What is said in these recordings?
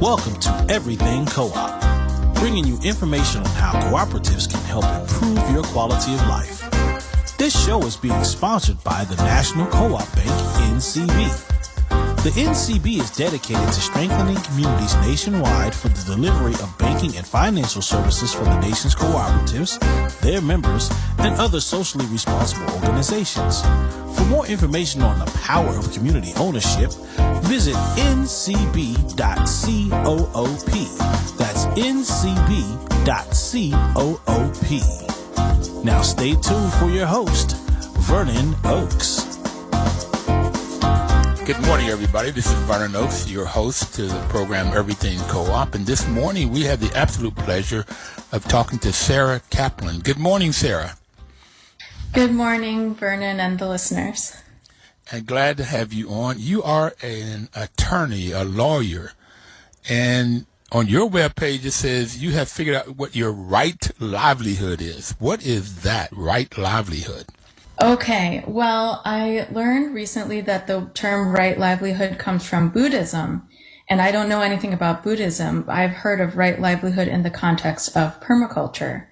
Welcome to Everything Co-op, bringing you information on how cooperatives can help improve your quality of life. This show is being sponsored by the National Co-op Bank, NCB. The NCB is dedicated to strengthening communities nationwide for the delivery of banking and financial services for the nation's cooperatives, their members, and other socially responsible organizations. For more information on the power of community ownership, visit ncb.coop. That's ncb.coop. Now stay tuned for your host, Vernon Oakes. Good morning, everybody. This is Vernon Oakes, your host to the program Everything Co-op. And this morning, we have the absolute pleasure of talking to Sarah Kaplan. Good morning, Sarah. Good morning, Vernon and the listeners. And glad to have you on. You are an attorney, a lawyer. And on your webpage, it says you have figured out what your right livelihood is. What is that, right livelihood? Okay, well, I learned recently that the term right livelihood comes from Buddhism, and I don't know anything about Buddhism. I've heard of right livelihood in the context of permaculture.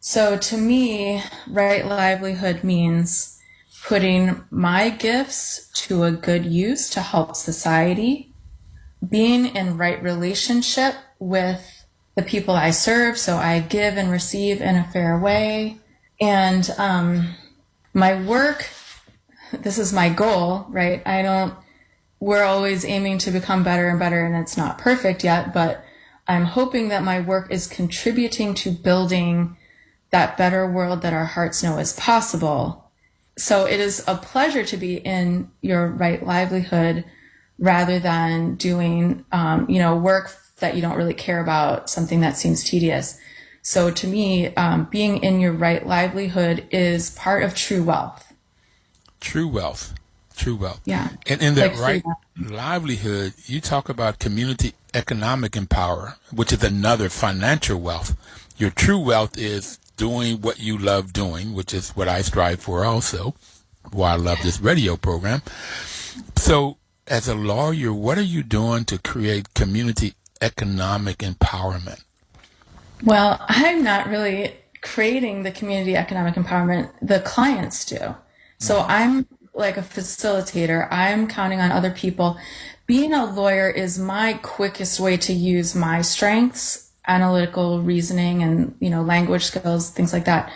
So to me, right livelihood means putting my gifts to a good use to help society, being in right relationship with the people I serve, so I give and receive in a fair way, and my work, this is my goal, right? We're always aiming to become better and better, and it's not perfect yet, but I'm hoping that my work is contributing to building that better world that our hearts know is possible. So it is a pleasure to be in your right livelihood rather than doing, work that you don't really care about, something that seems tedious. So to me, being in your right livelihood is part of true wealth. True wealth. Yeah. And in that right livelihood, you talk about community economic empowerment, which is another financial wealth. Your true wealth is doing what you love doing, which is what I strive for also, why I love this radio program. So as a lawyer, what are you doing to create community economic empowerment? Well, I'm not really creating the community economic empowerment. The clients do. So I'm like a facilitator. I'm counting on other people. Being a lawyer is my quickest way to use my strengths, analytical reasoning and, language skills, things like that,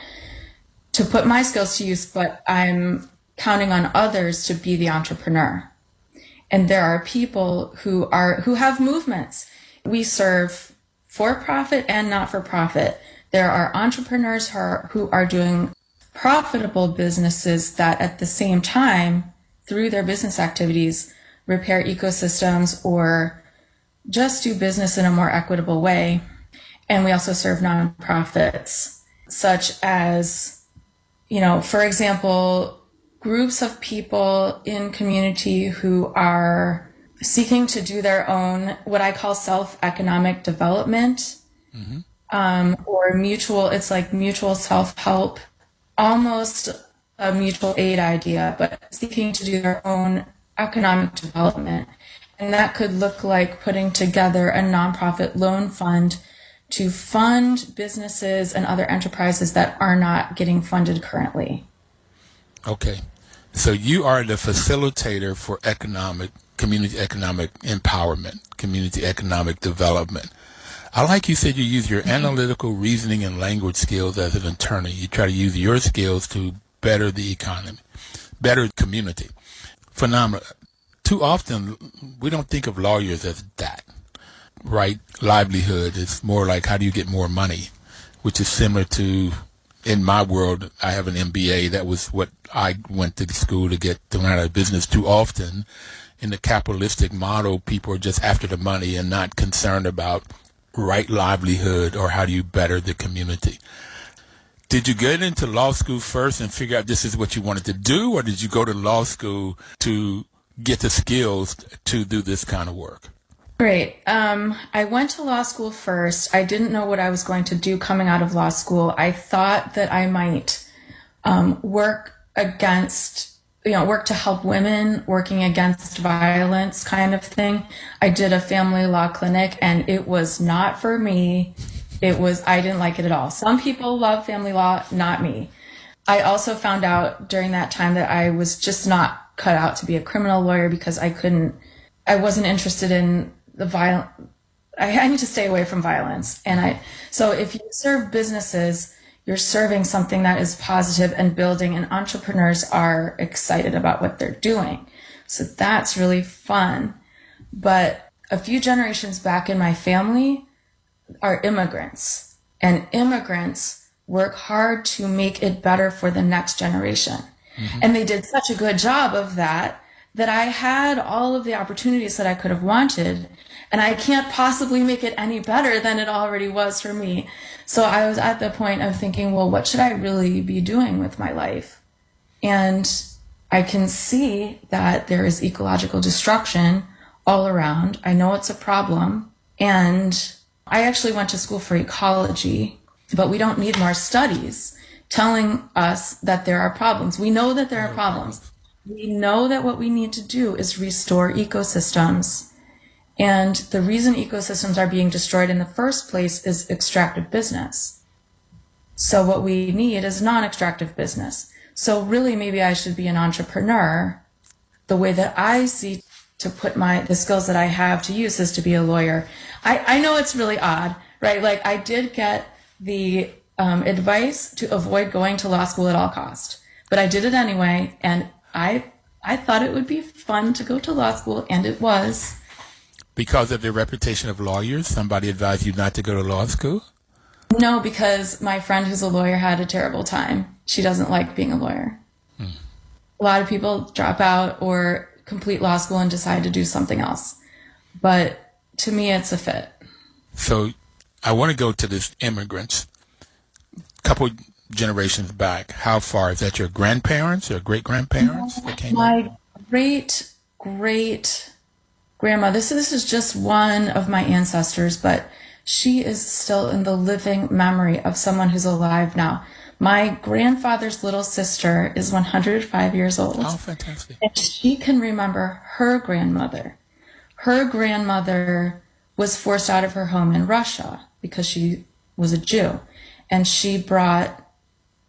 to put my skills to use, but I'm counting on others to be the entrepreneur. And there are people who have movements. We serve for-profit and not-for-profit. There are entrepreneurs who are doing profitable businesses that at the same time, through their business activities, repair ecosystems or just do business in a more equitable way. And we also serve nonprofits, such as, for example, groups of people in community who are seeking to do their own, what I call self-economic development, or it's like mutual self-help, almost a mutual aid idea, but seeking to do their own economic development. And that could look like putting together a nonprofit loan fund to fund businesses and other enterprises that are not getting funded currently. Okay. So you are the facilitator for community economic empowerment, community economic development. I like you said you use your analytical reasoning and language skills as an attorney. You try to use your skills to better the economy, better community. Phenomenal. Too often, we don't think of lawyers as that, right? Livelihood is more like how do you get more money, which is similar to, in my world, I have an MBA. That was what I went to school to learn how to business. Too often, in the capitalistic model, people are just after the money and not concerned about right livelihood or how do you better the community. Did you get into law school first and figure out this is what you wanted to do, or did you go to law school to get the skills to do this kind of work? Great. I went to law school first. I didn't know what I was going to do coming out of law school. I thought that I might work against work to help women, working against violence kind of thing. I did a family law clinic, and it was not for me. I didn't like it at all. Some people love family law, not me. I also found out during that time that I was just not cut out to be a criminal lawyer because I wasn't interested in the violence. I need to stay away from violence. So if you serve businesses, you're serving something that is positive and building, and entrepreneurs are excited about what they're doing. So that's really fun. But a few generations back in my family are immigrants, and immigrants work hard to make it better for the next generation. Mm-hmm. And they did such a good job of that I had all of the opportunities that I could have wanted, and I can't possibly make it any better than it already was for me. So I was at the point of thinking, well, what should I really be doing with my life? And I can see that there is ecological destruction all around. I know it's a problem. And I actually went to school for ecology, but we don't need more studies telling us that there are problems. We know that there are problems. We know that what we need to do is restore ecosystems. And the reason ecosystems are being destroyed in the first place is extractive business. So what we need is non-extractive business. So really, maybe I should be an entrepreneur. The way that I see to put the skills that I have to use is to be a lawyer. I know it's really odd, right? Like, I did get the advice to avoid going to law school at all cost, but I did it anyway. And I thought it would be fun to go to law school, and it was. Because of the reputation of lawyers, somebody advised you not to go to law school? No, because my friend who's a lawyer had a terrible time. She doesn't like being a lawyer. A lot of people drop out or complete law school and decide to do something else. But to me, it's a fit. So I want to go to this immigrants. A couple generations back. How far? Is that your grandparents or great-grandparents that came My over? great-great-grandma. This is just one of my ancestors, but she is still in the living memory of someone who's alive now. My grandfather's little sister is 105 years old. Oh, fantastic. And she can remember her grandmother. Her grandmother was forced out of her home in Russia because she was a Jew. And she brought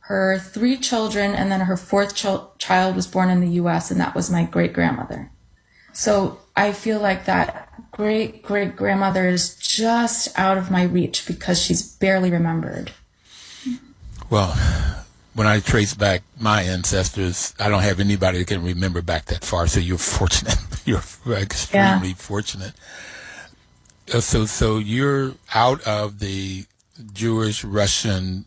her 3 children, and then her 4th child was born in the U.S., and that was my great-grandmother. So I feel like that great-great-grandmother is just out of my reach because she's barely remembered. Well, when I trace back my ancestors, I don't have anybody that can remember back that far, so you're fortunate. You're extremely fortunate. So you're out of the Jewish Russian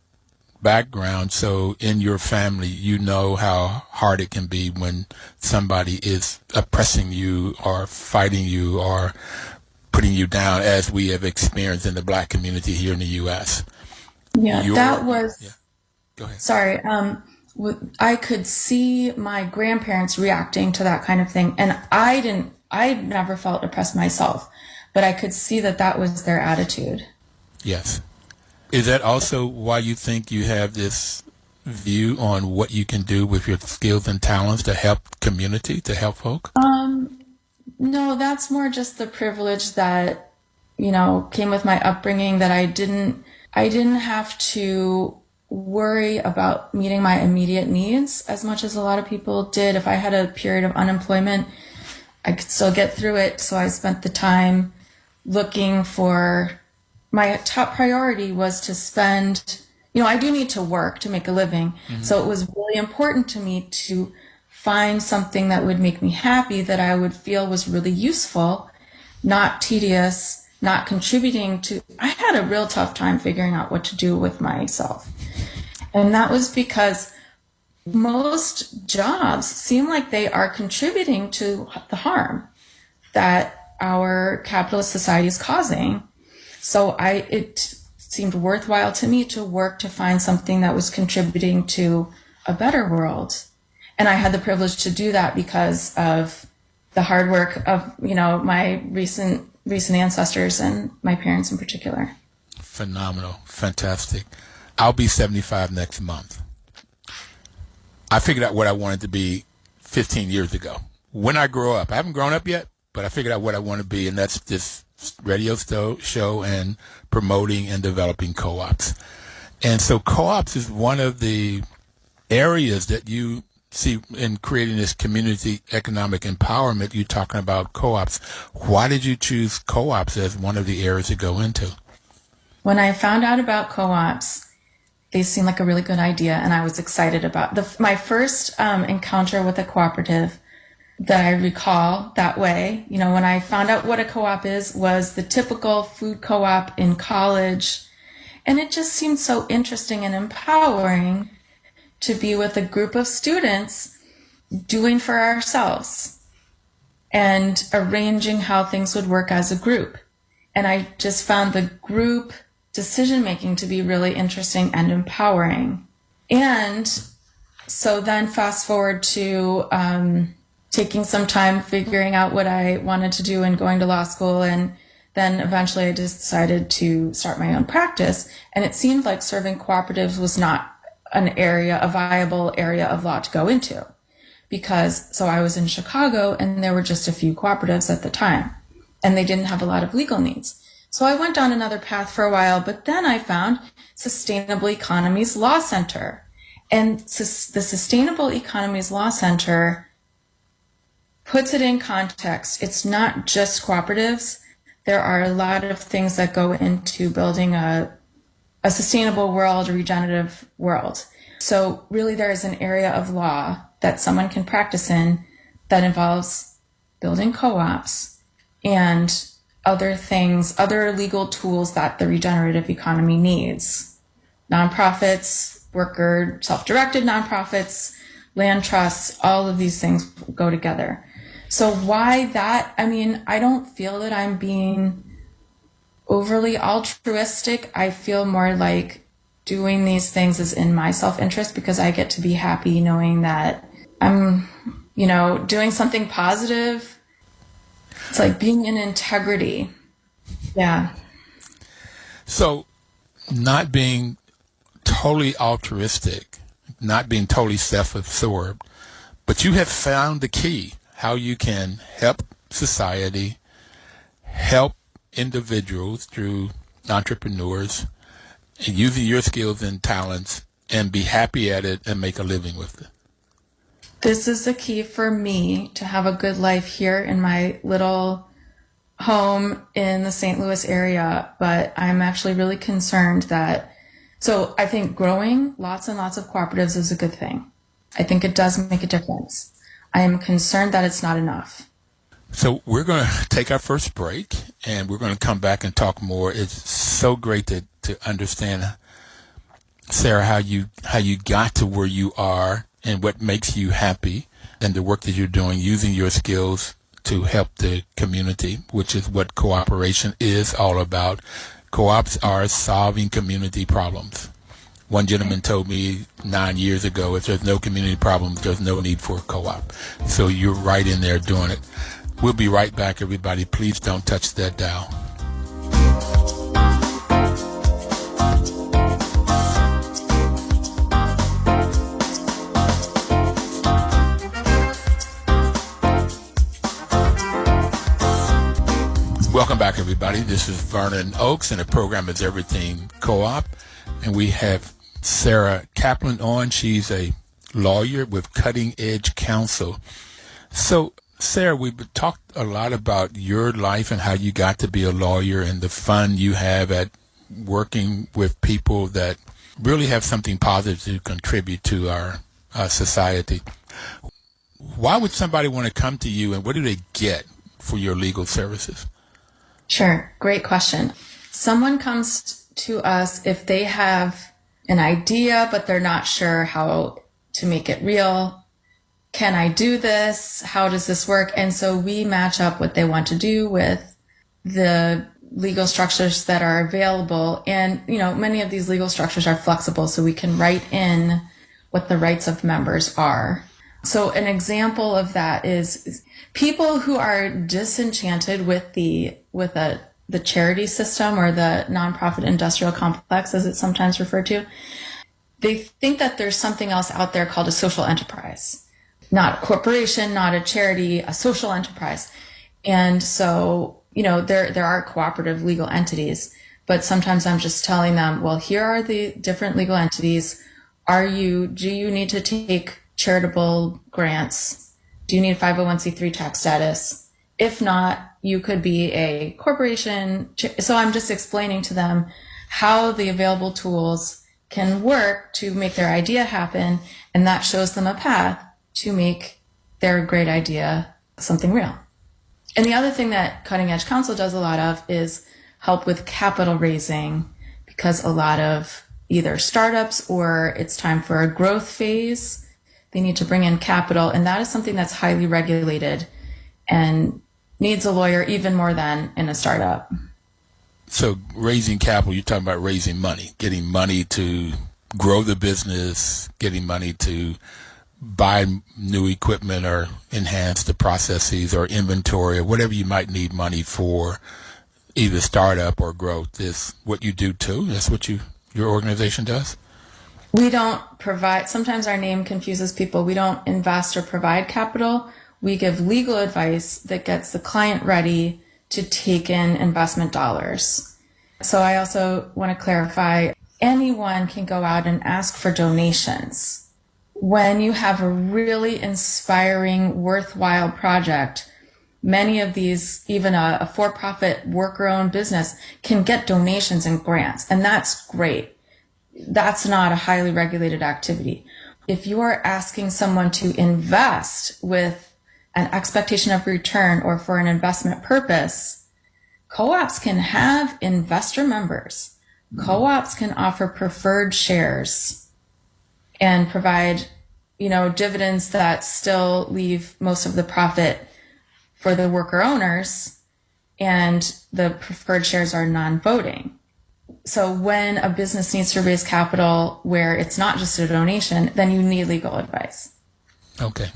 background, so in your family you know how hard it can be when somebody is oppressing you or fighting you or putting you down, as we have experienced in the Black community here in the U.S. Go ahead. Sorry. I could see my grandparents reacting to that kind of thing, and I never felt oppressed myself, but I could see that was their attitude. Yes. Is that also why you think you have this view on what you can do with your skills and talents to help community, to help folk? No, that's more just the privilege that, came with my upbringing, that I didn't have to worry about meeting my immediate needs as much as a lot of people did. If I had a period of unemployment, I could still get through it. So I spent the time looking for. My top priority was to spend, I do need to work to make a living. Mm-hmm. So it was really important to me to find something that would make me happy, that I would feel was really useful, not tedious, not contributing to. I had a real tough time figuring out what to do with myself. And that was because most jobs seem like they are contributing to the harm that our capitalist society is causing. So it seemed worthwhile to me to work to find something that was contributing to a better world. And I had the privilege to do that because of the hard work of, my recent ancestors and my parents in particular. Phenomenal. Fantastic. I'll be 75 next month. I figured out what I wanted to be 15 years ago. When I grow up, I haven't grown up yet, but I figured out what I want to be, and that's this radio show and promoting and developing co-ops. And so co-ops is one of the areas that you see in creating this community economic empowerment. You're talking about co-ops. Why did you choose co-ops as one of the areas to go into? When I found out about co-ops, they seemed like a really good idea, and I was excited about my first encounter with a cooperative that I recall that way. You know, when I found out what a co-op is, was the typical food co-op in college, and it just seemed so interesting and empowering to be with a group of students doing for ourselves and arranging how things would work as a group. And I just found the group decision-making to be really interesting and empowering. And so then fast forward to taking some time figuring out what I wanted to do and going to law school. And then eventually I decided to start my own practice. And it seemed like serving cooperatives was not a viable area of law to go into. So I was in Chicago and there were just a few cooperatives at the time, and they didn't have a lot of legal needs. So I went down another path for a while, but then I found Sustainable Economies Law Center. And the Sustainable Economies Law Center puts it in context. It's not just cooperatives. There are a lot of things that go into building a sustainable world, a regenerative world. So really there is an area of law that someone can practice in that involves building co-ops and other things, other legal tools that the regenerative economy needs. Nonprofits, worker, self-directed nonprofits, land trusts, all of these things go together. So why that? I mean, I don't feel that I'm being overly altruistic. I feel more like doing these things is in my self-interest because I get to be happy knowing that I'm, doing something positive. It's like being in integrity. Yeah. So not being totally altruistic, not being totally self-absorbed, but you have found the key, how you can help society, help individuals through entrepreneurs, and using your skills and talents and be happy at it and make a living with it. This is the key for me to have a good life here in my little home in the St. Louis area. But I'm actually really concerned so I think growing lots and lots of cooperatives is a good thing. I think it does make a difference. I am concerned that it's not enough. So we're going to take our first break, and we're going to come back and talk more. It's so great to understand, Sarah, how you got to where you are and what makes you happy, and the work that you're doing using your skills to help the community, which is what cooperation is all about. Co-ops are solving community problems. One gentleman told me 9 years ago, if there's no community problems, there's no need for a co-op. So you're right in there doing it. We'll be right back, everybody. Please don't touch that dial. Welcome back, everybody. This is Vernon Oakes, and the program is Everything Co-op. And we have Sarah Kaplan on. She's a lawyer with Cutting Edge Counsel. So, Sarah, we've talked a lot about your life and how you got to be a lawyer and the fun you have at working with people that really have something positive to contribute to our society. Why would somebody want to come to you, and what do they get for your legal services? Sure. Great question. Someone comes to us if they have an idea, but they're not sure how to make it real. Can I do this? How does this work? And so we match up what they want to do with the legal structures that are available. And, many of these legal structures are flexible, so we can write in what the rights of members are. So an example of that is people who are disenchanted with the charity system or the nonprofit industrial complex, as it's sometimes referred to. They think that there's something else out there called a social enterprise. not a corporation, not a charity, a social enterprise. And so, there are cooperative legal entities, but sometimes I'm just telling them, well, here are the different legal entities. Do you need to take charitable grants? Do you need 501c3 tax status? If not, you could be a corporation. So I'm just explaining to them how the available tools can work to make their idea happen. And that shows them a path to make their great idea something real. And the other thing that Cutting Edge Counsel does a lot of is help with capital raising, because a lot of either startups or it's time for a growth phase, they need to bring in capital. And that is something that's highly regulated and needs a lawyer even more than in a startup. So raising capital, you're talking about raising money, getting money to grow the business, getting money to buy new equipment or enhance the processes or inventory or whatever you might need money for, either startup or growth, is what you do too? That's what your organization does? We don't provide, sometimes our name confuses people. We don't invest or provide capital. We give legal advice that gets the client ready to take in investment dollars. So I also want to clarify, anyone can go out and ask for donations. When you have a really inspiring, worthwhile project, many of these, even a for-profit worker-owned business, can get donations and grants, and that's great. That's not a highly regulated activity. If you are asking someone to invest with an expectation of return or for an investment purpose, co-ops can have investor members. Co-ops can offer preferred shares and provide, dividends that still leave most of the profit for the worker owners, and the preferred shares are non-voting. So when a business needs to raise capital where it's not just a donation, then you need legal advice. Okay.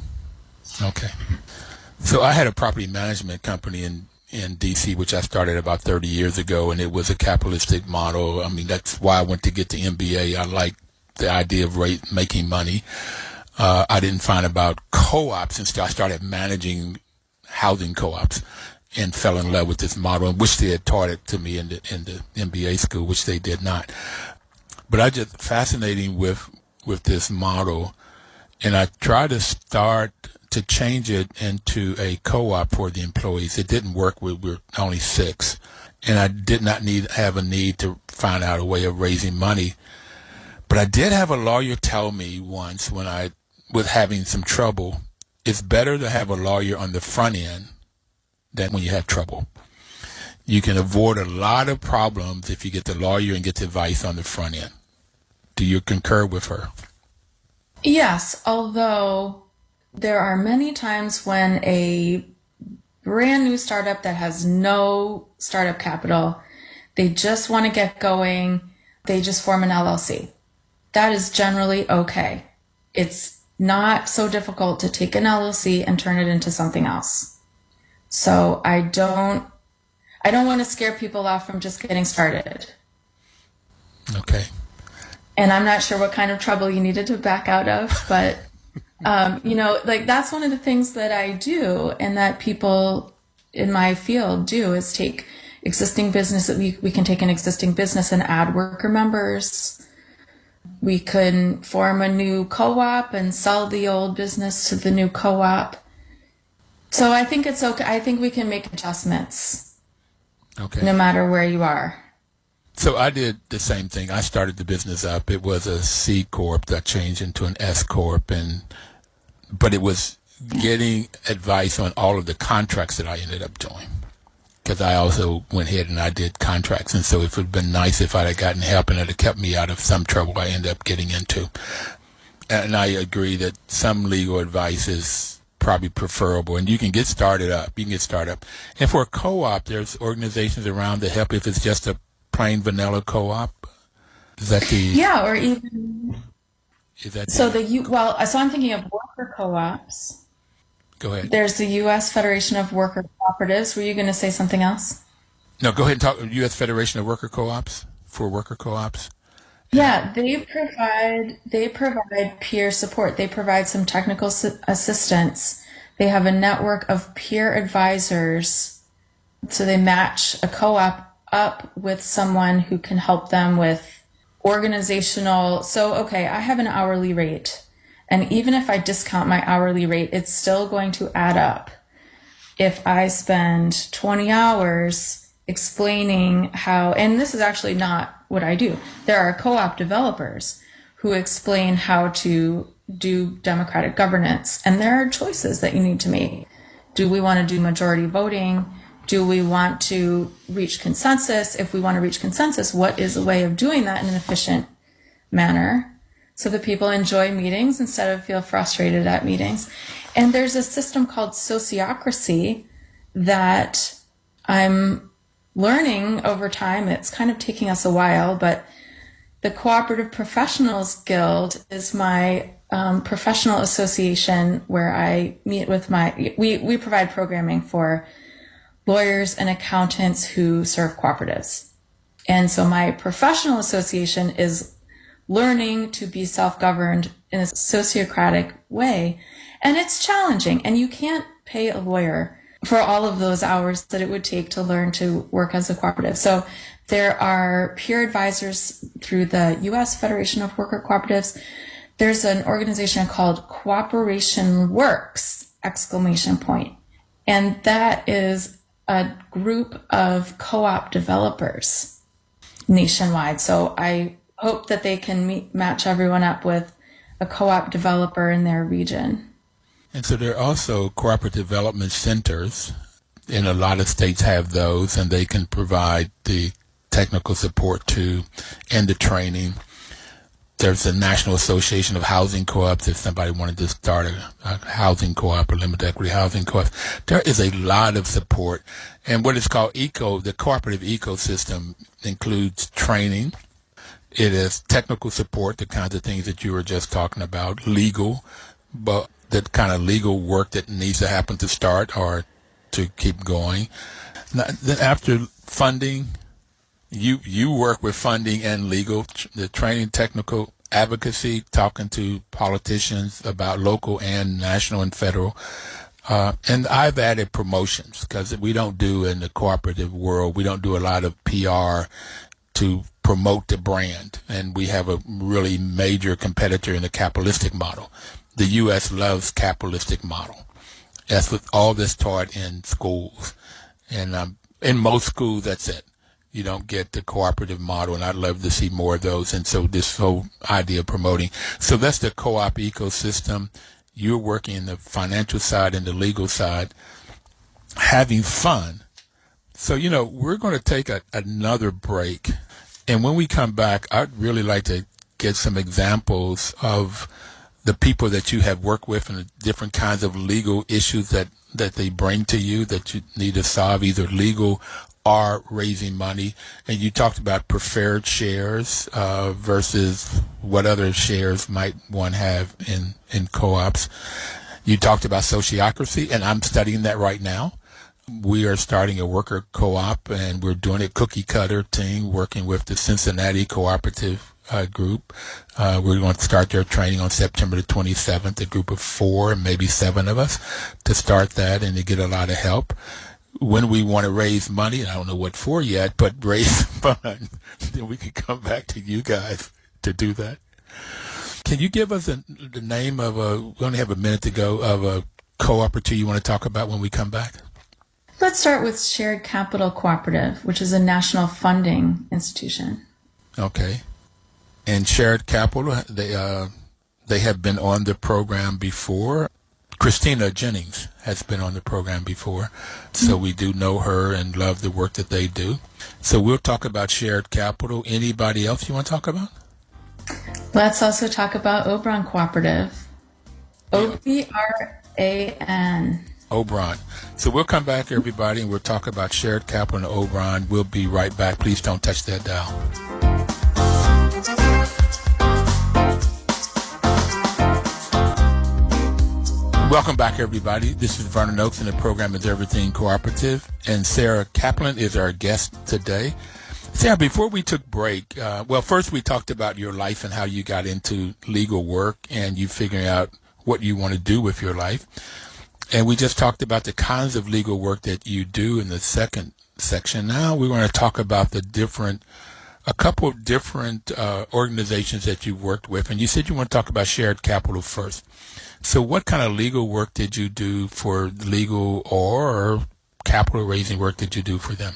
So I had a property management company in D.C., which I started about 30 years ago, and it was a capitalistic model. I mean, that's why I went to get the MBA. I like the idea of making money. I didn't find about co-ops until I started managing housing co-ops and fell in love with this model, and wish they had taught it to me in the MBA school, which they did not. But I just fascinating with this model, and I tried to start to change it into a co-op for the employees. It didn't work. We're only 6, and I did not have a need to find out a way of raising money. But I did have a lawyer tell me once, when I was having some trouble, it's better to have a lawyer on the front end than when you have trouble. You can avoid a lot of problems if you get the lawyer and get the advice on the front end. Do you concur with her? Yes, although there are many times when a brand new startup that has no startup capital, they just want to get going, they just form an LLC. That is generally okay. It's not so difficult to take an LLC and turn it into something else. So I don't want to scare people off from just getting started. Okay. And I'm not sure what kind of trouble you needed to back out of, but that's one of the things that I do, and that people in my field do, is take existing business that we can take an existing business and add worker members. We can form a new co-op and sell the old business to the new co-op. So I think it's okay. I think we can make adjustments. Okay. No matter where you are. So I did the same thing. I started the business up. It was a C Corp that changed into an S Corp, but it was getting advice on all of the contracts that I ended up doing, because I also went ahead and I did contracts. And so it would have been nice if I'd have gotten help, and it had kept me out of some trouble I ended up getting into. And I agree that some legal advice is probably preferable, and you can get started up. And for a co-op, there's organizations around to help if it's just a plain vanilla co-op. Is that the... Yeah, or even... Is that so so I'm thinking of worker co-ops. Go ahead. There's the U.S. Federation of Worker Cooperatives. Were you going to say something else? No, go ahead and talk. U.S. Federation of Worker Co-ops, for worker co-ops. Yeah, they provide peer support. They provide some technical assistance. They have a network of peer advisors. So they match a co-op up with someone who can help them with organizational. So, okay, I have an hourly rate. And even if I discount my hourly rate, it's still going to add up. If I spend 20 hours explaining how, and this is actually not what I do. There are co-op developers who explain how to do democratic governance, and there are choices that you need to make. Do we want to do majority voting? Do we want to reach consensus? If we want to reach consensus, what is a way of doing that in an efficient manner so that people enjoy meetings instead of feel frustrated at meetings? And there's a system called sociocracy that I'm learning over time. It's kind of taking us a while, but the Cooperative Professionals Guild is my professional association where I meet with we provide programming for lawyers and accountants who serve cooperatives. And so my professional association is learning to be self-governed in a sociocratic way. And it's challenging. And you can't pay a lawyer for all of those hours that it would take to learn to work as a cooperative. So there are peer advisors through the U.S. Federation of Worker Cooperatives. There's an organization called Cooperation Works! And that is a group of co-op developers nationwide. So I hope that they can match everyone up with a co-op developer in their region. And so there are also cooperative development centers, and a lot of states have those, and they can provide the technical support too and the training. There's the National Association of Housing Co-ops if somebody wanted to start a housing co-op or limited equity housing co-op. There is a lot of support. And what is called the cooperative ecosystem includes training. It is technical support, the kinds of things that you were just talking about, legal, but the kind of legal work that needs to happen to start or to keep going. Now, then after funding, you work with funding and legal, the training, technical advocacy, talking to politicians about local and national and federal. And I've added promotions because we don't do in the cooperative world, we don't do a lot of PR to promote the brand. And we have a really major competitor in the capitalistic model. The U.S. loves capitalistic model. That's what all this taught in schools. And in most schools, that's it. You don't get the cooperative model, and I'd love to see more of those. And so this whole idea of promoting. So that's the co-op ecosystem. You're working in the financial side and the legal side, having fun. So, we're going to take another break. And when we come back, I'd really like to get some examples of the people that you have worked with and the different kinds of legal issues that they bring to you that you need to solve, either legal or raising money. And you talked about preferred shares versus what other shares might one have in co-ops. You talked about sociocracy, and I'm studying that right now. We are starting a worker co-op, and we're doing a cookie cutter thing, working with the Cincinnati Cooperative group. We're going to start their training on September the 27th, a group of 4, maybe 7 of us, to start that and to get a lot of help. When we want to raise money, I don't know what for yet, but raise funds, then we can come back to you guys to do that. Can you give us the name of we only have a minute to go, of a co-op or two you want to talk about when we come back? Let's start with Shared Capital Cooperative, which is a national funding institution. Okay. And Shared Capital, they have been on the program before. Christina Jennings has been on the program before, so we do know her and love the work that they do. So we'll talk about Shared Capital. Anybody else you want to talk about? Let's also talk about Obran Cooperative. OBRAN. Obran. So we'll come back, everybody, and we'll talk about Shared Capital and Obran. We'll be right back. Please don't touch that dial. Welcome back, everybody. This is Vernon Oakes, and the program is Everything Cooperative. And Sarah Kaplan is our guest today. Sarah, before we took break, well, first we talked about your life and how you got into legal work and you figuring out what you want to do with your life. And we just talked about the kinds of legal work that you do in the second section. Now we're going to talk about a couple of different organizations that you've worked with. And you said you want to talk about shared capital first. So what kind of legal work did you do for legal or capital raising work did you do for them?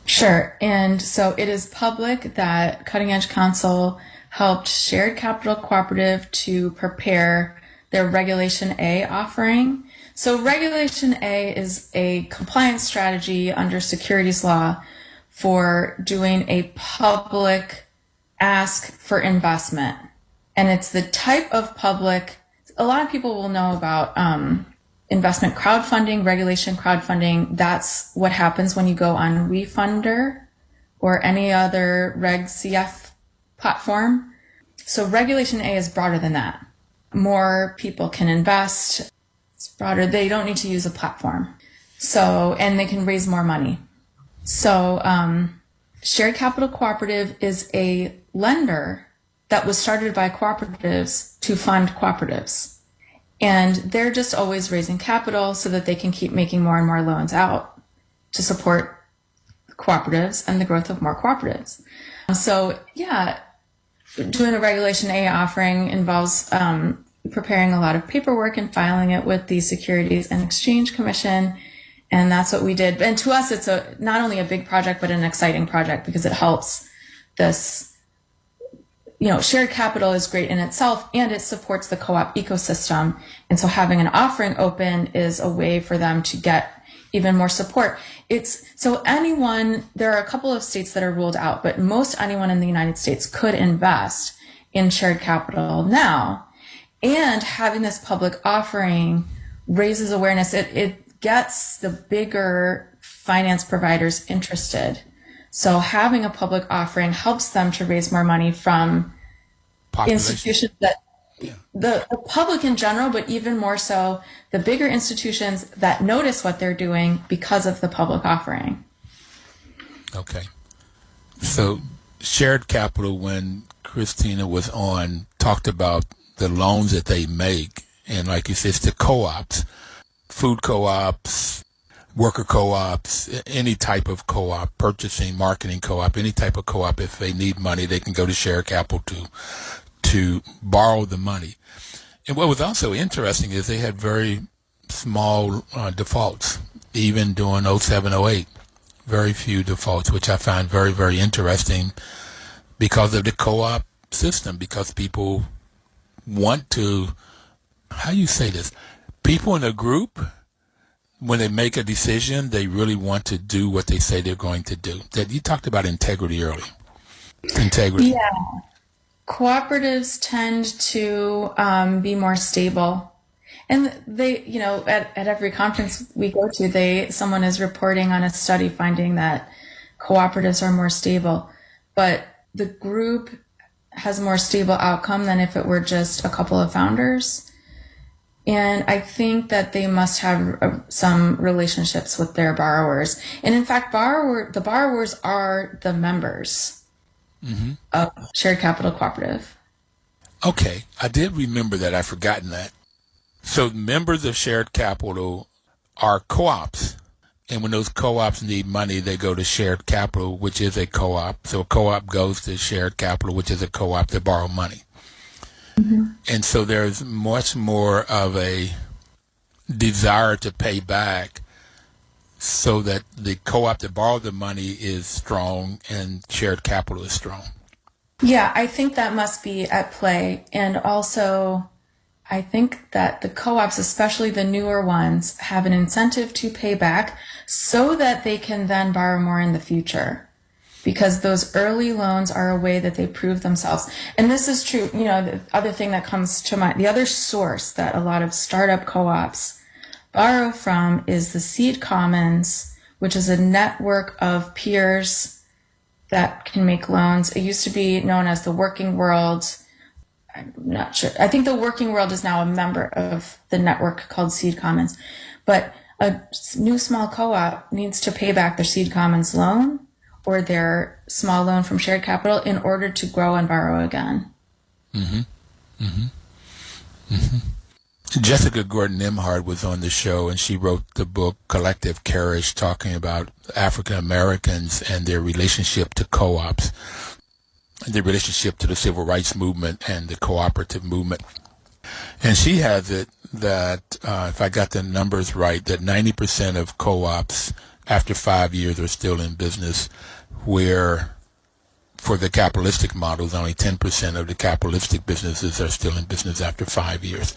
Sure. And so it is public that Cutting Edge Counsel helped Shared Capital Cooperative to prepare their Regulation A offering. So Regulation A is a compliance strategy under securities law for doing a public ask for investment. And it's the type of public, a lot of people will know about investment crowdfunding, regulation crowdfunding. That's what happens when you go on WeFunder or any other Reg CF platform. So Regulation A is broader than that. More people can invest. It's broader. They don't need to use a platform. So, and they can raise more money. So, Shared Capital Cooperative is a lender that was started by cooperatives to fund cooperatives. And they're just always raising capital so that they can keep making more and more loans out to support cooperatives and the growth of more cooperatives. So, yeah, doing a Regulation A offering involves preparing a lot of paperwork and filing it with the Securities and Exchange Commission. And that's what we did. And to us, it's not only a big project, but an exciting project because it helps this. Shared capital is great in itself and it supports the co-op ecosystem. And so having an offering open is a way for them to get even more support. There are a couple of states that are ruled out, but most anyone in the United States could invest in shared capital now. And having this public offering raises awareness. It gets the bigger finance providers interested. So having a public offering helps them to raise more money from institutions that the public in general, but even more so the bigger institutions that notice what they're doing because of the public offering. Okay. So shared capital, when Christina was on, talked about the loans that they make. And like you said, it's the co-ops, food co-ops, worker co-ops, any type of co-op, purchasing, marketing co-op, any type of co-op. If they need money, they can go to share capital to borrow the money. And what was also interesting is they had very small defaults, even during 07, 08, very few defaults, which I find very, very interesting because of the co-op system, because people want to, how do you say this? People in a group, when they make a decision, they really want to do what they say they're going to do. That you talked about integrity earlier. Integrity. Yeah. Cooperatives tend to be more stable. And they, at every conference we go to, someone is reporting on a study finding that cooperatives are more stable. But the group has more stable outcome than if it were just a couple of founders. And I think that they must have some relationships with their borrowers. And in fact, the borrowers are the members of Shared Capital Cooperative. Okay. I did remember that. I've forgotten that. So members of Shared Capital are co-ops. And when those co-ops need money, they go to Shared Capital, which is a co-op. So a co-op goes to Shared Capital, which is a co-op to borrow money. And so there's much more of a desire to pay back so that the co-op that borrowed the money is strong and shared capital is strong. Yeah, I think that must be at play. And also, I think that the co-ops, especially the newer ones, have an incentive to pay back so that they can then borrow more in the future. Because those early loans are a way that they prove themselves. And this is true, the other thing that comes to mind, the other source that a lot of startup co-ops borrow from is the seed commons, which is a network of peers that can make loans. It used to be known as the working world. I'm not sure. I think the working world is now a member of the network called Seed Commons. But a new small co-op needs to pay back their Seed Commons loan, or their small loan from shared capital in order to grow and borrow again. Jessica Gordon-Nimhard was on the show, and she wrote the book Collective Courage, talking about African Americans and their relationship to co-ops, their relationship to the civil rights movement and the cooperative movement. And she has it that, if I got the numbers right, that 90% of co-ops after 5 years are still in business, where for the capitalistic models, only 10% of the capitalistic businesses are still in business after 5 years.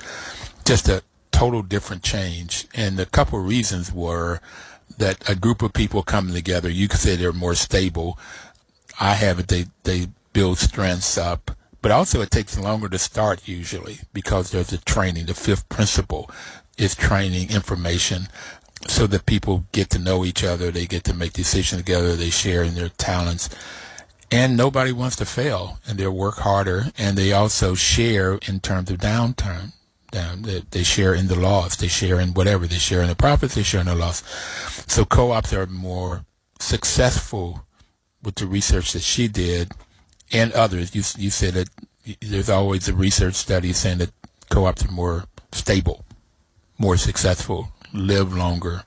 Just a total different change. And a couple of reasons were that a group of people coming together, you could say they're more stable. I have it, they build strengths up, but also it takes longer to start usually because there's a training. The fifth principle is training information so that people get to know each other, they get to make decisions together, they share in their talents. And nobody wants to fail, and they'll work harder, and they also share in terms of downturn. They share in the loss, they share in whatever, they share in the profits, they share in the loss. So co-ops are more successful with the research that she did, and others. You said that there's always a research study saying that co-ops are more stable, more successful, live longer.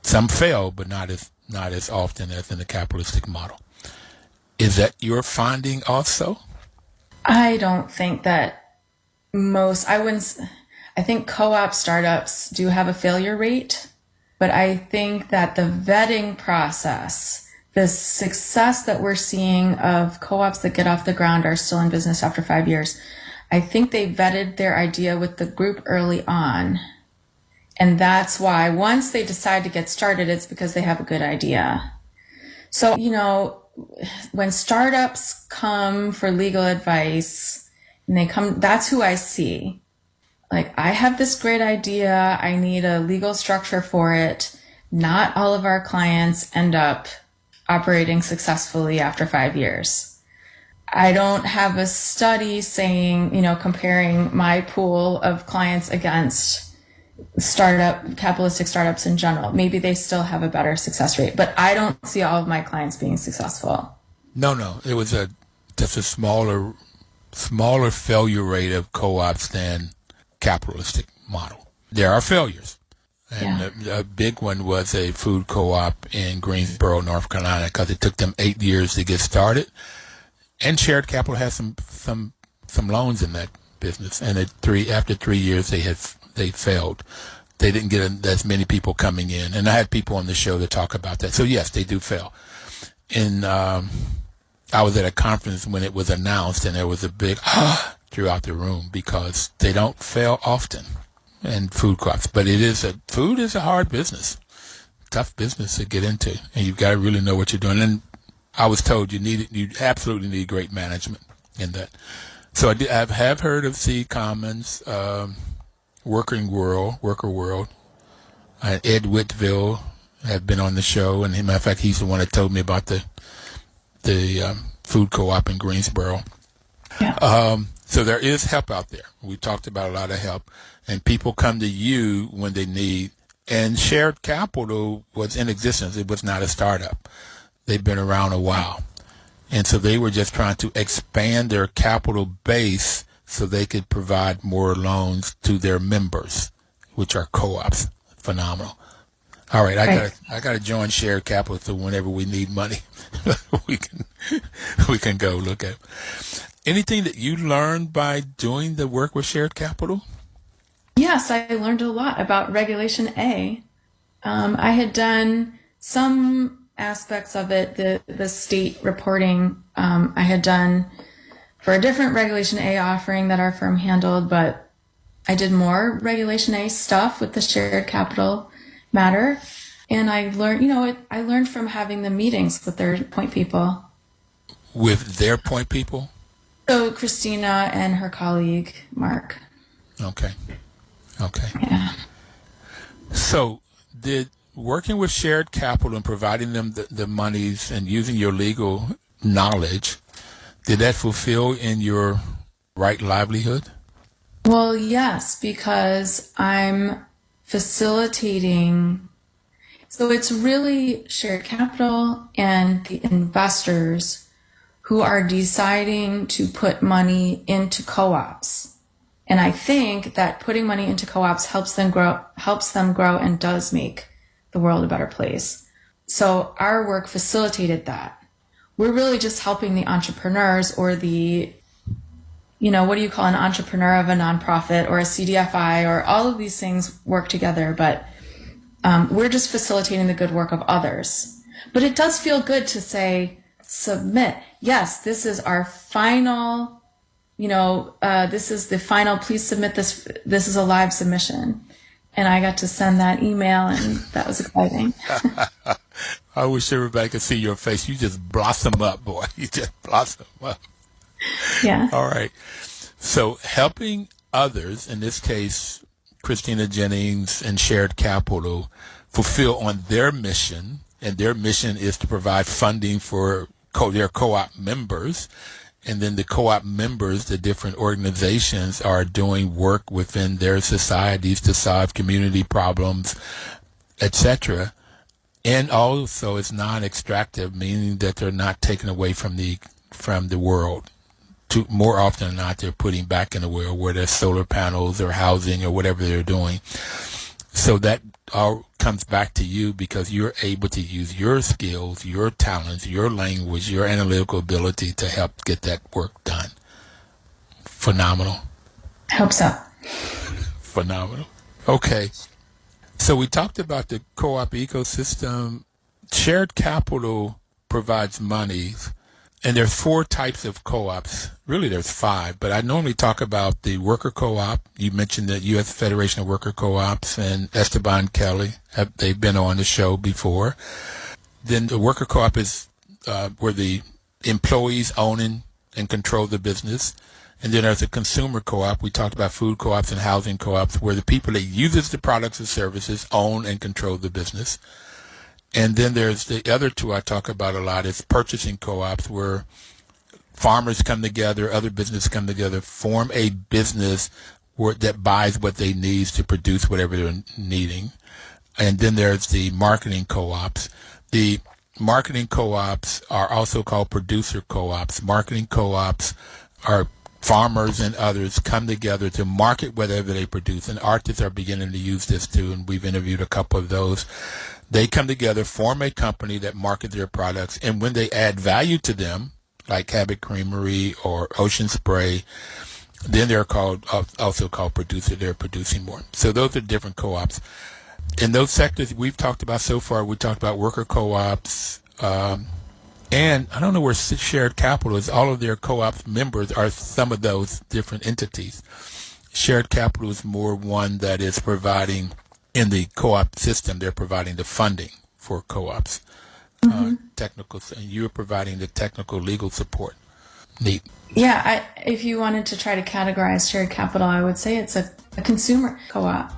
Some fail, but not as often as in the capitalistic model. Is that your finding also? I don't think that I think co-op startups do have a failure rate, but I think that the vetting process, the success that we're seeing of co-ops that get off the ground are still in business after 5 years. I think they vetted their idea with the group early on. And that's why once they decide to get started, it's because they have a good idea. So, when startups come for legal advice, and that's who I see. Like, I have this great idea. I need a legal structure for it. Not all of our clients end up operating successfully after 5 years. I don't have a study saying, comparing my pool of clients against capitalistic startups in general. Maybe they still have a better success rate, but I don't see all of my clients being successful. No. It was just a smaller failure rate of co-ops than capitalistic model. There are failures. And a big one was a food co-op in Greensboro, North Carolina, because it took them 8 years to get started. And shared capital has some loans in that business. And after 3 years, they failed. They didn't get as many people coming in. And I had people on the show to talk about that. So yes, they do fail. And I was at a conference when it was announced, and there was a big throughout the room because they don't fail often in food crops. But food is a hard business, tough business to get into, and you've got to really know what you're doing. And I was told you absolutely need great management in that. So I have heard of C Commons, Worker World. Ed Whitfield had been on the show, and as a matter of fact, he's the one that told me about the food co-op in Greensboro. Yeah. So there is help out there. We talked about a lot of help, and people come to you when they need. And shared capital was in existence. It was not a startup. They've been around a while. And so they were just trying to expand their capital base so they could provide more loans to their members, which are co-ops. Phenomenal. All right, I got to join shared capital, so whenever we need money, we can go look at it. Anything that you learned by doing the work with shared capital? Yes, I learned a lot about Regulation A. I had done some aspects of it, the state reporting I had done for a different Regulation A offering that our firm handled, but I did more Regulation A stuff with the shared capital matter. And I learned, I learned from having the meetings with their point people. With their point people? So Christina and her colleague, Mark. Okay. Yeah. So did working with shared capital and providing them the monies and using your legal knowledge, did that fulfill in your right livelihood? Well, yes, because I'm facilitating. So it's really shared capital and the investors who are deciding to put money into co-ops. And I think that putting money into co-ops helps them grow, and does make the world a better place. So our work facilitated that. We're really just helping the entrepreneurs, or the, what do you call an entrepreneur of a nonprofit, or a CDFI, or all of these things work together, but we're just facilitating the good work of others. But it does feel good to say, submit. Yes, this is our final, this is the final, please submit this. This is a live submission. And I got to send that email, and that was exciting. I wish everybody could see your face. You just blossom up, boy. You just blossom up. Yeah. All right. So helping others, in this case, Christina Jennings and Shared Capital, fulfill on their mission, and their mission is to provide funding for their co-op members. And then the co-op members, the different organizations, are doing work within their societies to solve community problems, etc. And also it's non-extractive, meaning that they're not taken away from the world. More often than not, they're putting back in the world, where there's solar panels or housing or whatever they're doing. So that all comes back to you, because you're able to use your skills, your talents, your language, your analytical ability to help get that work done. Phenomenal. I hope so. Phenomenal. Okay. So we talked about the co-op ecosystem. Shared Capital provides monies. And there's 4 types of co-ops. Really, there's 5, but I normally talk about the worker co-op. You mentioned the U.S. Federation of Worker Co-ops and Esteban Kelly. They've been on the show before. Then the worker co-op is where the employees own and control the business. And then there's a consumer co-op. We talked about food co-ops and housing co-ops, where the people that uses the products and services own and control the business. And then there's the other 2 I talk about a lot, is purchasing co-ops, where farmers come together, other businesses come together, form a business that buys what they need to produce whatever they're needing. And then there's the marketing co-ops. The marketing co-ops are also called producer co-ops. Marketing co-ops are farmers and others come together to market whatever they produce. And artists are beginning to use this too, and we've interviewed a couple of those. They come together, form a company that markets their products, and when they add value to them, like Cabot Creamery or Ocean Spray, then they're also called producer. They're producing more. So those are different co-ops. In those sectors we've talked about so far, we talked about worker co-ops, and I don't know where Shared Capital is. All of their co-ops members are some of those different entities. Shared Capital is more one that is providing, in the co-op system, they're providing the funding for co-ops, technical, and you're providing the technical legal support. Neat. Yeah, if you wanted to try to categorize Shared Capital, I would say it's a consumer co-op,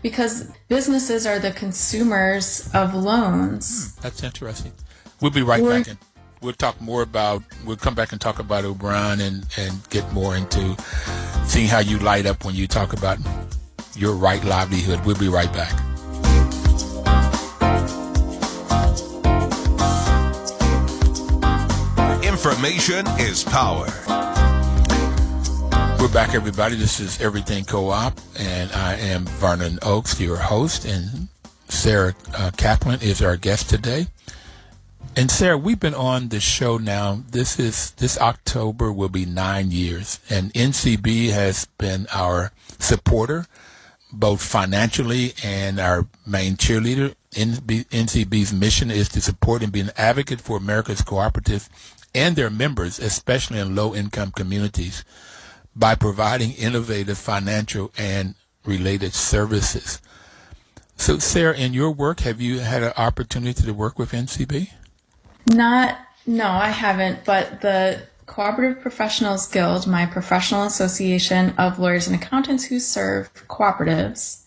because businesses are the consumers of loans. That's interesting. We'll be right back, and we'll come back and talk about O'Brien and get more into seeing how you light up when you talk about your right livelihood. We'll be right back. Information is power. We're back, everybody. This is Everything Co-op, and I am Vernon Oakes, your host, and Sarah Kaplan is our guest today. And Sarah, we've been on the show now. This October will be 9 years, and NCB has been our supporter, both financially and our main cheerleader. NCB's mission is to support and be an advocate for America's cooperatives and their members, especially in low-income communities, by providing innovative financial and related services. So, Sarah, in your work, have you had an opportunity to work with NCB? No, I haven't, but the Cooperative Professionals Guild, my professional association of lawyers and accountants who serve cooperatives,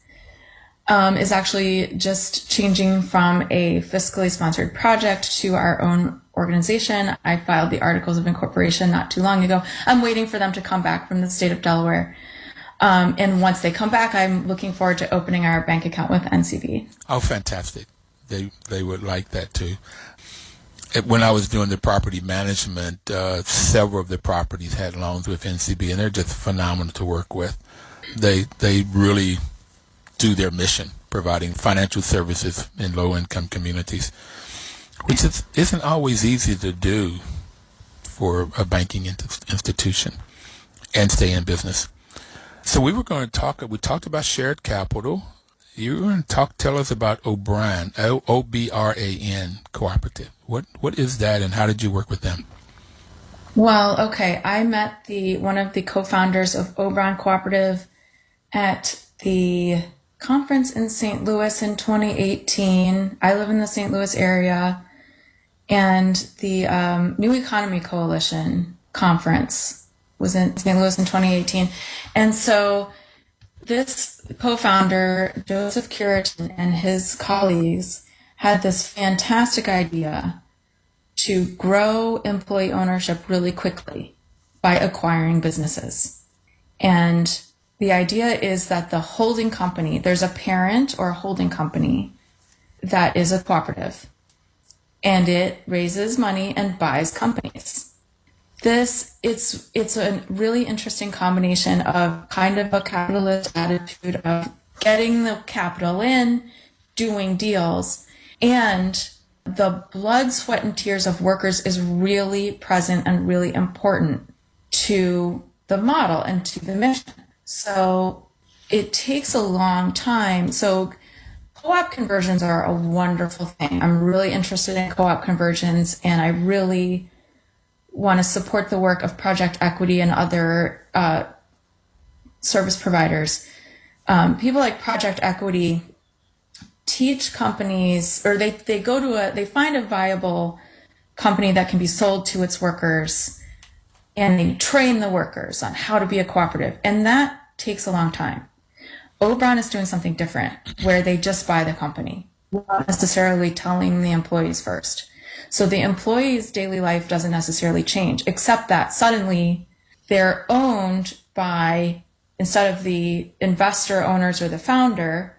is actually just changing from a fiscally sponsored project to our own organization. I filed the Articles of Incorporation not too long ago. I'm waiting for them to come back from the state of Delaware. And once they come back, I'm looking forward to opening our bank account with NCB. Oh, fantastic. They would like that too. When I was doing the property management, several of the properties had loans with NCB, and they're just phenomenal to work with. They really do their mission, providing financial services in low-income communities, which isn't always easy to do for a banking institution and stay in business. So we talked about shared capital. You were going to tell us about O'Brien, O-B-R-A-N cooperative. What is that, and how did you work with them? Well, okay, I met one of the co-founders of O'Brien Cooperative at the conference in St. Louis in 2018. I live in the St. Louis area, and the New Economy Coalition conference was in St. Louis in 2018. And so this co-founder, Joseph Curitin, and his colleagues had this fantastic idea to grow employee ownership really quickly by acquiring businesses. And the idea is that the holding company, there's a parent or a holding company that is a cooperative, and it raises money and buys companies. It's a really interesting combination of kind of a capitalist attitude of getting the capital in, doing deals, and the blood, sweat, and tears of workers is really present and really important to the model and to the mission. So it takes a long time. So co-op conversions are a wonderful thing. I'm really interested in co-op conversions, and I really want to support the work of Project Equity and other service providers. People like Project Equity teach companies, or they find a viable company that can be sold to its workers, and they train the workers on how to be a cooperative. And that takes a long time. O'Brien is doing something different, where they just buy the company, not necessarily telling the employees first. So the employee's daily life doesn't necessarily change, except that suddenly they're owned by, instead of the investor owners or the founder,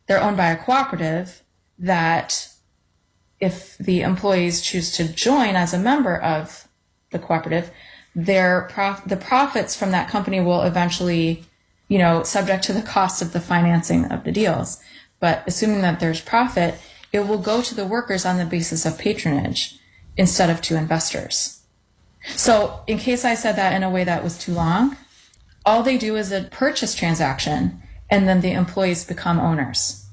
they're owned by a cooperative that, if the employees choose to join as a member of the cooperative, the profits from that company will eventually, subject to the cost of the financing of the deals. But assuming that there's profit, it will go to the workers on the basis of patronage instead of to investors. So in case I said that in a way that was too long, all they do is a purchase transaction, and then the employees become owners,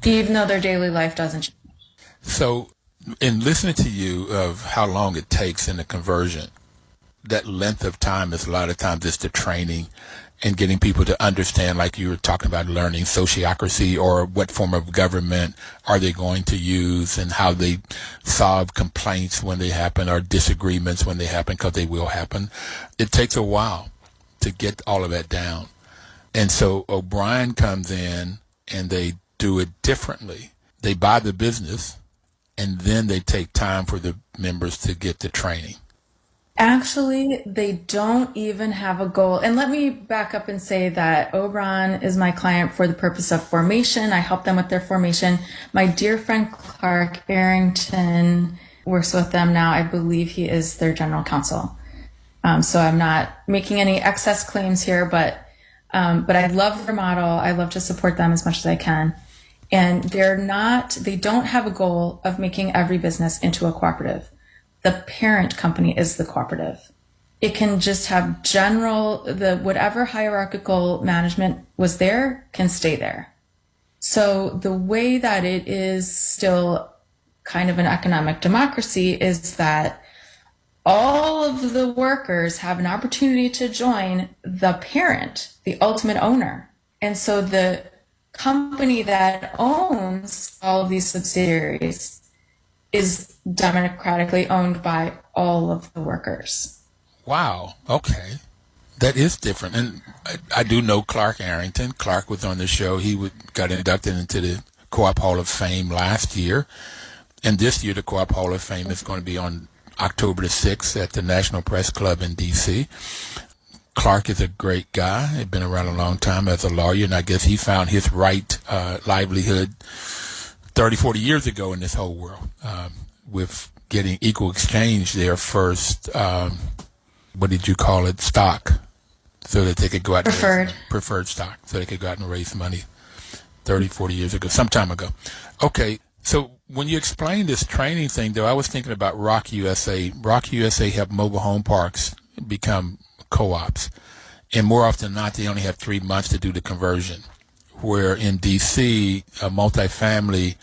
even though their daily life doesn't change. So in listening to you of how long it takes in a conversion, that length of time is a lot of times just the training and getting people to understand, like you were talking about, learning sociocracy, or what form of government are they going to use, and how they solve complaints when they happen, or disagreements when they happen, because they will happen. It takes a while to get all of that down. And so O'Brien comes in and they do it differently. They buy the business, and then they take time for the members to get the training. Actually, they don't even have a goal. And let me back up and say that O'Brien is my client for the purpose of formation. I help them with their formation. My dear friend Clark Arrington works with them now. I believe he is their general counsel. So I'm not making any excess claims here, but I love their model. I love to support them as much as I can. And they don't have a goal of making every business into a cooperative. The parent company is the cooperative. It can just have whatever hierarchical management was there can stay there. So the way that it is still kind of an economic democracy is that all of the workers have an opportunity to join the parent, the ultimate owner. And so the company that owns all of these subsidiaries is democratically owned by all of the workers. Wow. Okay. That is different. And I do know Clark Arrington. Clark was on the show. He got inducted into the Co-op Hall of Fame last year. And this year, the Co-op Hall of Fame is going to be on October the 6th at the National Press Club in D.C. Clark is a great guy. He's been around a long time as a lawyer, and I guess he found his right livelihood 30, 40 years ago in this whole world, with getting equal exchange their first, what did you call it, stock, so that they could go out and preferred stock, so they could go out and raise money 30, 40 years ago, some time ago. Okay, so when you explained this training thing, though, I was thinking about Rock USA. Rock USA helped mobile home parks become co-ops. And more often than not, they only have 3 months to do the conversion. Where in D.C., a multifamily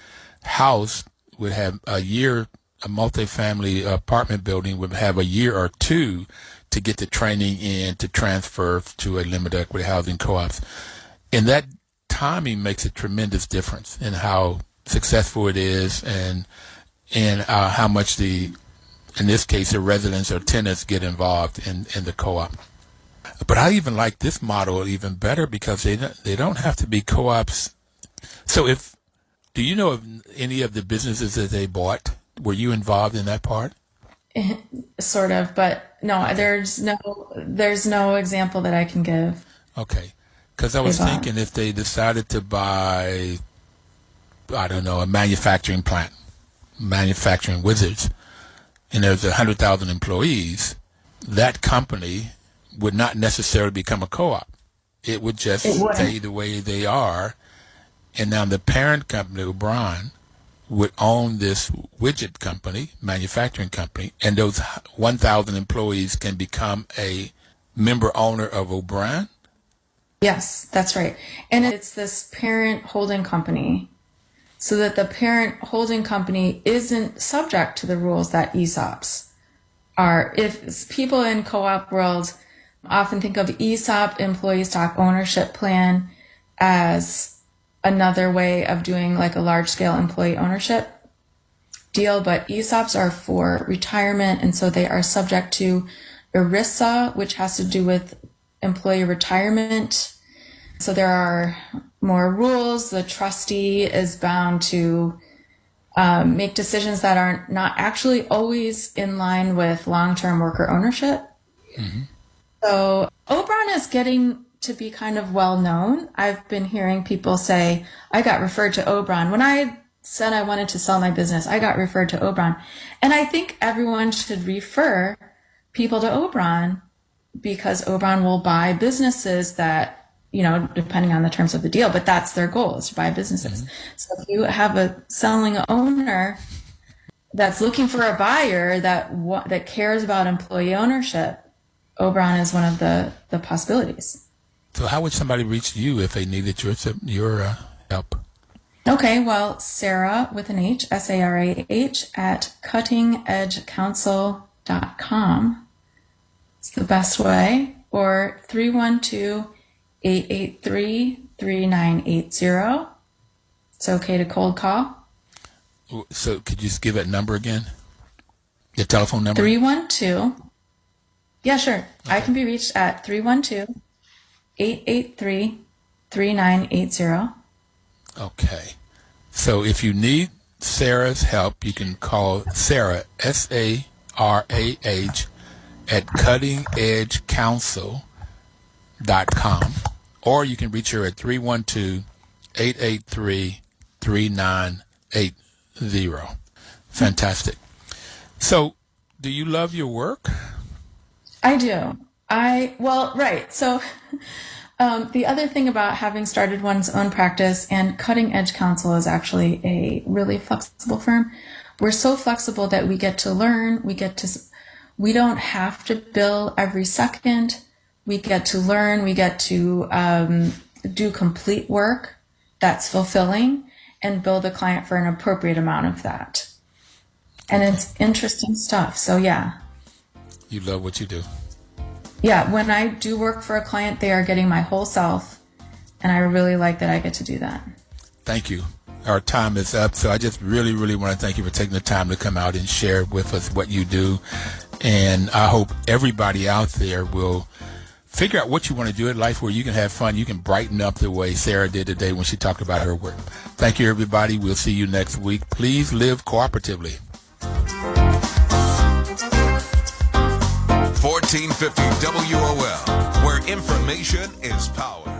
house would have a year, a multifamily apartment building would have a year or two to get the training in to transfer to a limited equity housing co-ops. And that timing makes a tremendous difference in how successful it is and how much in this case, the residents or tenants get involved in the co-op. But I even like this model even better because they don't have to be co-ops. So do you know of any of the businesses that they bought? Were you involved in that part? Sort of, but no, okay. There's no example that I can give. Okay. Because I was thinking if they decided to buy, I don't know, a manufacturing plant, manufacturing wizards, and there's 100,000 employees, that company would not necessarily become a co-op. It would just stay the way they are. And now the parent company, O'Brien, would own this widget company, manufacturing company, and those 1,000 employees can become a member owner of O'Brien? Yes, that's right. And it's this parent holding company so that the parent holding company isn't subject to the rules that ESOPs are. If people in co-op world often think of ESOP, employee stock ownership plan, as another way of doing like a large scale employee ownership deal, but ESOPs are for retirement, and so they are subject to ERISA, which has to do with employee retirement. So there are more rules. The trustee is bound to make decisions that are not actually always in line with long-term worker ownership. Mm-hmm. So O'Brien is getting to be kind of well known. I've been hearing people say, I got referred to O'Brien. When I said I wanted to sell my business, I got referred to O'Brien. And I think everyone should refer people to O'Brien because O'Brien will buy businesses that, you know, depending on the terms of the deal, but that's their goal, is to buy businesses. Mm-hmm. So if you have a selling owner that's looking for a buyer that cares about employee ownership, O'Brien is one of the possibilities. So how would somebody reach you if they needed your help? Okay, well, Sarah with an H, Sarah, at cuttingedgecounsel.com. It's the best way. Or 312-883-3980. It's okay to cold call. So could you just give that number again? Your telephone number? 312. Yeah, sure. Okay. I can be reached at 312-883-3980. Okay. So if you need Sarah's help, you can call Sarah, Sarah, at cuttingedgecounsel.com, or you can reach her at 312-883-3980. Fantastic. So do you love your work? I do. Right. So the other thing about having started one's own practice, and Cutting Edge Counsel is actually a really flexible firm. We're so flexible that we get to learn. We don't have to bill every second. We get to learn. We get to do complete work that's fulfilling and bill the client for an appropriate amount of that. And it's interesting stuff. So yeah. You love what you do. Yeah, when I do work for a client, they are getting my whole self, and I really like that I get to do that. Thank you. Our time is up, so I just really, really want to thank you for taking the time to come out and share with us what you do. And I hope everybody out there will figure out what you want to do in life where you can have fun. You can brighten up the way Sarah did today when she talked about her work. Thank you, everybody. We'll see you next week. Please live cooperatively. 1450 WOL, where information is power.